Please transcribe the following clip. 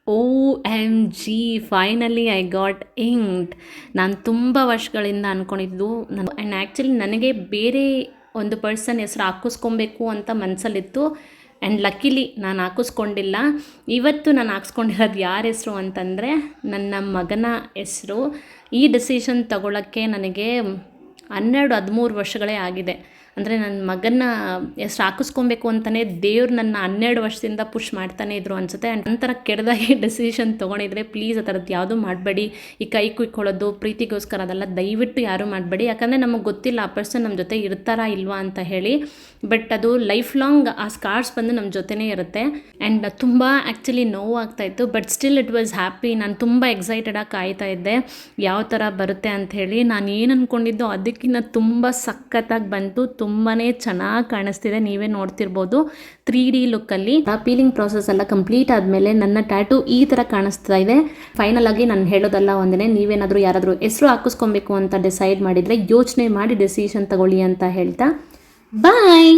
OMG finally I got inked. ನಾನು ತುಂಬ ವರ್ಷಗಳಿಂದ ಅಂದ್ಕೊಂಡಿದ್ದು ಆ್ಯಂಡ್ ಆ್ಯಕ್ಚುಲಿ ನನಗೆ ಬೇರೆ ಒಂದು ಪರ್ಸನ್ ಹೆಸರು ಹಾಕಿಸ್ಕೊಬೇಕು ಅಂತ ಮನಸ್ಸಲ್ಲಿತ್ತು. ಆ್ಯಂಡ್ ಲಕ್ಕಿಲಿ ನಾನು ಹಾಕಿಸ್ಕೊಂಡಿಲ್ಲ. ಇವತ್ತು ನಾನು ಹಾಕ್ಸ್ಕೊಂಡಿರೋದು ಯಾರ ಹೆಸರು ಅಂತಂದರೆ ನನ್ನ ಮಗನ ಹೆಸರು. ಈ ಡಿಸಿಷನ್ ತಗೊಳ್ಳೋಕ್ಕೆ ನನಗೆ 12-13 ವರ್ಷಗಳೇ ಆಗಿದೆ. ಅಂದರೆ ನನ್ನ ಮಗನ ಹೆಸ್ರು ಹಾಕಿಸ್ಕೊಬೇಕು ಅಂತಲೇ ದೇವ್ರು ನನ್ನ 12 ವರ್ಷದಿಂದ ಪುಷ್ ಮಾಡ್ತಾನೆ ಇದ್ರು ಅನಿಸುತ್ತೆ. ಆ್ಯಂಡ್ ನಂತರ ಕೆಟ್ಟದಾಗಿ ಡೆಸಿಷನ್ ತೊಗೊಂಡಿದ್ರೆ ಪ್ಲೀಸ್ ಆ ಥರದ್ದು ಯಾವುದೂ ಮಾಡಬೇಡಿ. ಈ ಕೈ ಕುಯ್ಕೊಳ್ಳೋದು ಪ್ರೀತಿಗೋಸ್ಕರ ಅದೆಲ್ಲ ದಯವಿಟ್ಟು ಯಾರೂ ಮಾಡಬೇಡಿ. ಯಾಕಂದರೆ ನಮಗೆ ಗೊತ್ತಿಲ್ಲ ಆ ಪರ್ಸನ್ ನಮ್ಮ ಜೊತೆ ಇರ್ತಾರಾ ಇಲ್ವಾ ಅಂತ ಹೇಳಿ. ಬಟ್ ಅದು ಲೈಫ್ ಲಾಂಗ್ ಆ ಸ್ಕಾರ್ಸ್ ಬಂದು ನಮ್ಮ ಜೊತೆನೇ ಇರುತ್ತೆ. ಆ್ಯಂಡ್ ತುಂಬ ಆ್ಯಕ್ಚುಲಿ ನೋವು ಆಗ್ತಾಯಿತ್ತು. But still it was happy. ನಾನು ತುಂಬ ಎಕ್ಸೈಟೆಡಾಗಿ ಕಾಯ್ತಾ ಇದ್ದೆ ಯಾವ ಥರ ಬರುತ್ತೆ ಅಂಥೇಳಿ. ನಾನು ಏನು ಅಂದ್ಕೊಂಡಿದ್ದೋ ಅದಕ್ಕಿಂತ ತುಂಬ ಸಖತ್ತಾಗಿ ಬಂತು. ತುಂಬಾ ಚೆನ್ನಾಗಿ ಕಾಣಿಸ್ತಿದೆ. ನೀವೇ ನೋಡ್ತಿರ್ಬೋದು 3D ಲುಕ್ಕಲ್ಲಿ. ಆ ಪೀಲಿಂಗ್ ಪ್ರಾಸೆಸ್ ಎಲ್ಲ ಕಂಪ್ಲೀಟ್ ಆದಮೇಲೆ ನನ್ನ ಟ್ಯಾಟೂ ಈ ಥರ ಕಾಣಿಸ್ತಾ ಇದೆ. ಫೈನಲ್ ಆಗಿ ನಾನು ಹೇಳೋದಲ್ಲ ಒಂದೇ, ನೀವೇನಾದರೂ ಯಾರಾದರೂ ಹೆಸರು ಹಾಕಿಸ್ಕೊಬೇಕು ಅಂತ ಡಿಸೈಡ್ ಮಾಡಿದರೆ ಯೋಚನೆ ಮಾಡಿ ಡೆಸಿಷನ್ ತಗೊಳ್ಳಿ ಅಂತ ಹೇಳ್ತಾ ಬಾಯ್.